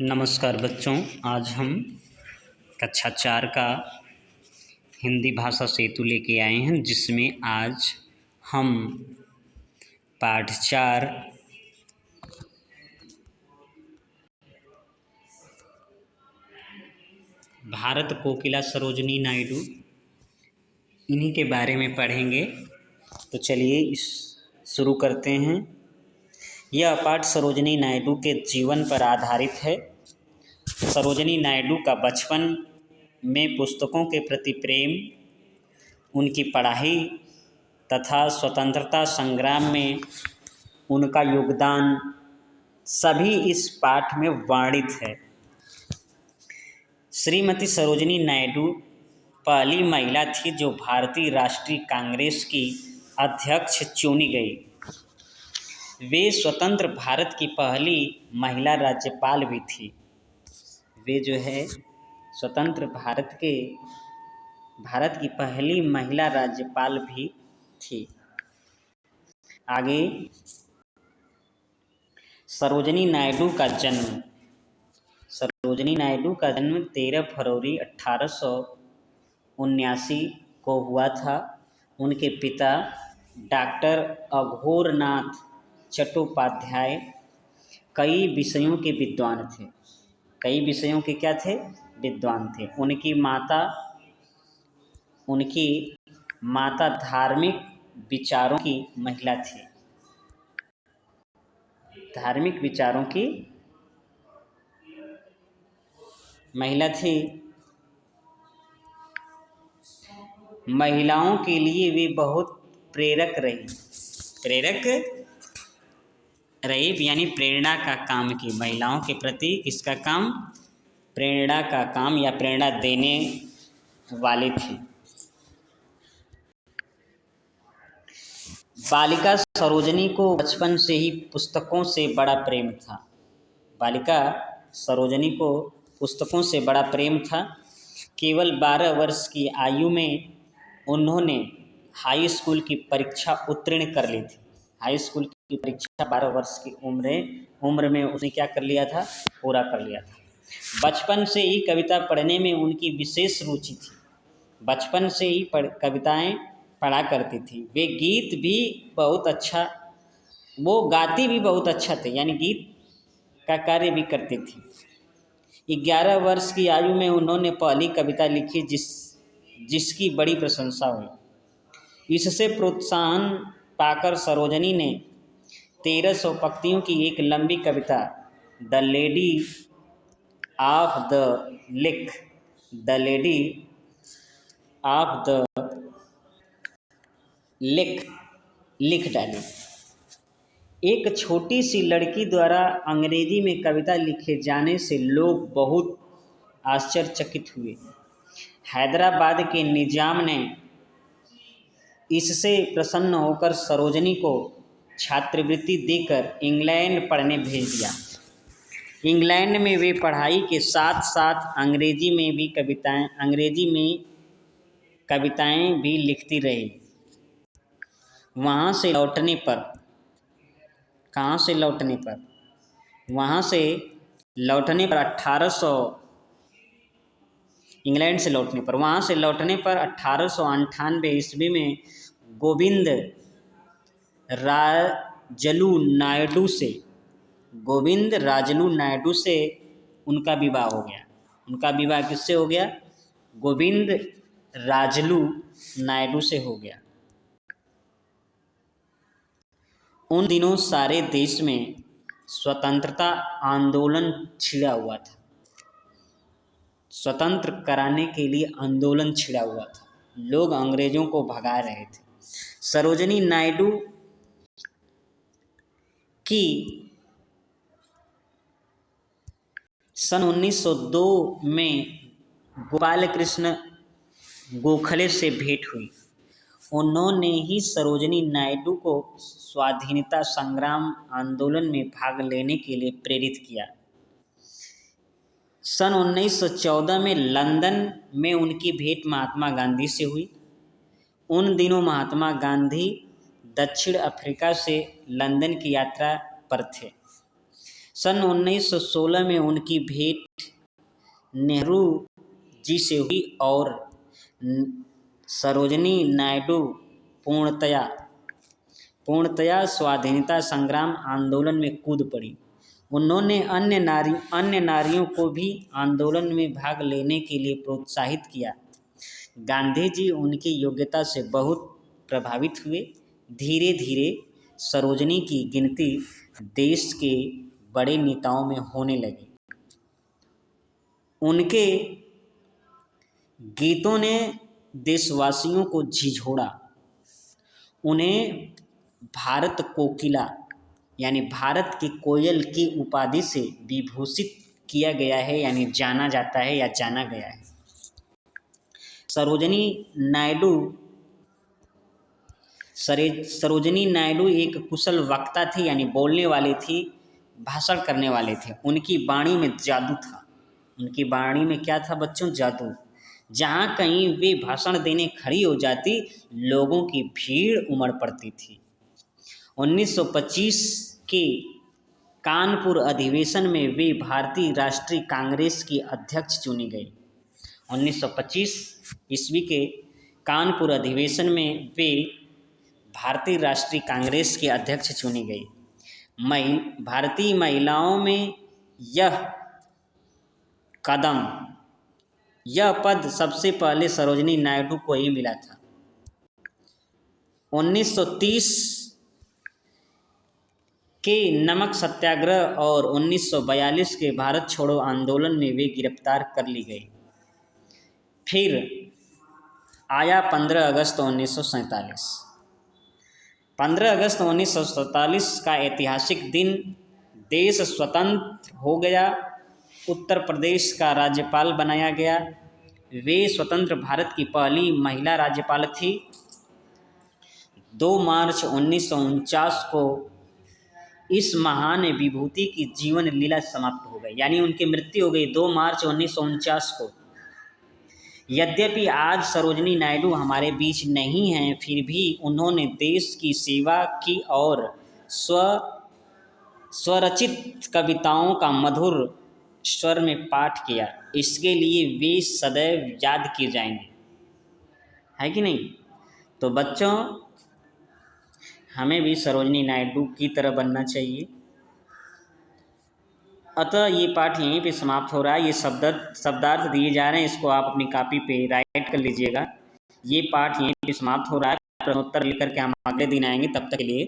नमस्कार बच्चों, आज हम कक्षा 4 का हिंदी भाषा सेतु लेके आए हैं, जिसमें आज हम पाठ 4 भारत कोकिला सरोजिनी नायडू इन्हीं के बारे में पढ़ेंगे। तो चलिए शुरू करते हैं। यह पाठ सरोजिनी नायडू के जीवन पर आधारित है। सरोजिनी नायडू का बचपन में पुस्तकों के प्रति प्रेम, उनकी पढ़ाई तथा स्वतंत्रता संग्राम में उनका योगदान सभी इस पाठ में वर्णित है। श्रीमती सरोजिनी नायडू पहली महिला थी जो भारतीय राष्ट्रीय कांग्रेस की अध्यक्ष चुनी गई। वे स्वतंत्र भारत की पहली महिला राज्यपाल भी थी। वे जो है स्वतंत्र भारत की पहली महिला राज्यपाल भी थी। आगे, सरोजिनी नायडू का जन्म। सरोजिनी नायडू का जन्म 13 फरवरी 1879 को हुआ था। उनके पिता डॉक्टर अघोरनाथ चट्टोपाध्याय कई विषयों के विद्वान थे। कई विषयों के क्या थे? विद्वान थे। उनकी माता धार्मिक विचारों की महिला थी। धार्मिक विचारों की महिला थी। महिलाओं के लिए वे बहुत प्रेरक रही, यानी प्रेरणा का काम की। महिलाओं के प्रति किसका काम? प्रेरणा का काम या प्रेरणा देने वाली थी। बालिका सरोजिनी को बचपन से ही पुस्तकों से बड़ा प्रेम था। बालिका सरोजिनी को पुस्तकों से बड़ा प्रेम था। केवल 12 वर्ष की आयु में उन्होंने हाई स्कूल की परीक्षा उत्तीर्ण कर ली थी। हाई स्कूल की परीक्षा 12 वर्ष की उम्र में उसने क्या कर लिया था? पूरा कर लिया था। बचपन से ही कविता पढ़ने में उनकी विशेष रुचि थी। बचपन से ही कविताएं पढ़ा करती थी। वे गीत भी बहुत अच्छा, वो गाती भी बहुत अच्छा थे, यानी गीत का कार्य भी करती थी। 11 वर्ष की आयु में उन्होंने पहली कविता लिखी जिसकी बड़ी प्रशंसा हुई। इससे प्रोत्साहन पाकर सरोजिनी ने 1300 पंक्तियों की एक लंबी कविता the Lady of the Lake लिख डाली। एक छोटी सी लड़की द्वारा अंग्रेजी में कविता लिखे जाने से लोग बहुत आश्चर्यचकित हुए। हैदराबाद के निजाम ने इससे प्रसन्न होकर सरोजिनी को छात्रवृत्ति देकर इंग्लैंड पढ़ने भेज दिया। इंग्लैंड में वे पढ़ाई के साथ साथ अंग्रेजी में कविताएं भी लिखती रही। वहाँ से लौटने पर इंग्लैंड से लौटने पर 1898 ईस्वी में गोविंद राजलू नायडू से उनका विवाह हो गया। उनका विवाह किससे हो गया? गोविंद राजलू नायडू से हो गया। उन दिनों सारे देश में स्वतंत्रता आंदोलन छिड़ा हुआ था। स्वतंत्र कराने के लिए आंदोलन छिड़ा हुआ था। लोग अंग्रेजों को भगा रहे थे। सरोजिनी नायडू की सन 1902 में गोपाल कृष्ण गोखले से भेंट हुई। उन्होंने ही सरोजिनी नायडू को स्वाधीनता संग्राम आंदोलन में भाग लेने के लिए प्रेरित किया। सन 1914 में लंदन में उनकी भेंट महात्मा गांधी से हुई। उन दिनों महात्मा गांधी दक्षिण अफ्रीका से लंदन की यात्रा पर थे। सन 1916 में उनकी भेंट नेहरू जी से हुई और सरोजनी नायडू पूर्णतया स्वाधीनता संग्राम आंदोलन में कूद पड़ी। उन्होंने अन्य नारियों को भी आंदोलन में भाग लेने के लिए प्रोत्साहित किया। गांधी जी उनकी योग्यता से बहुत प्रभावित हुए। धीरे धीरे सरोजनी की गिनती देश के बड़े नेताओं में होने लगी। उनके गीतों ने देशवासियों को झिझोड़ा। उन्हें भारत कोकिला यानी भारत की कोयल की उपाधि से विभूषित किया गया है, यानी जाना जाता है या जाना गया है। सरोजनी नायडू एक कुशल वक्ता थी, यानी बोलने वाली थी, भाषण करने वाले थे। उनकी वाणी में जादू था। उनकी वाणी में क्या था बच्चों? जादू। जहाँ कहीं वे भाषण देने खड़ी हो जाती, लोगों की भीड़ उमड़ पड़ती थी। 1925 के कानपुर अधिवेशन में वे भारतीय राष्ट्रीय कांग्रेस की अध्यक्ष चुनी गई। 1925 ईस्वी के कानपुर अधिवेशन में वे भारतीय राष्ट्रीय कांग्रेस के अध्यक्ष चुनी गई। भारतीय महिलाओं में यह पद सबसे पहले सरोजनी नायडू को ही मिला था। 1930 के नमक सत्याग्रह और 1942 के भारत छोड़ो आंदोलन में वे गिरफ्तार कर ली गई। फिर आया 15 अगस्त 1947। 15 अगस्त 1947 का ऐतिहासिक दिन। देश स्वतंत्र हो गया। उत्तर प्रदेश का राज्यपाल बनाया गया। वे स्वतंत्र भारत की पहली महिला राज्यपाल थी। 2 मार्च 1949 को इस महान विभूति की जीवन लीला समाप्त हो गई, यानी उनकी मृत्यु हो गई 2 मार्च 1949 को। यद्यपि आज सरोजनी नायडू हमारे बीच नहीं हैं, फिर भी उन्होंने देश की सेवा की और स्वरचित कविताओं का मधुर स्वर में पाठ किया। इसके लिए वे सदैव याद किए जाएंगे, है कि नहीं? तो बच्चों, हमें भी सरोजनी नायडू की तरह बनना चाहिए। अतः ये पाठ यहीं पे समाप्त हो रहा है। ये शब्दार्थ दिए जा रहे हैं, इसको आप अपनी कॉपी पे राइट कर लीजिएगा। ये पाठ यहीं पे समाप्त हो रहा है। प्रश्नोत्तर लेकर के हम अगले दिन आएंगे। तब तक के लिए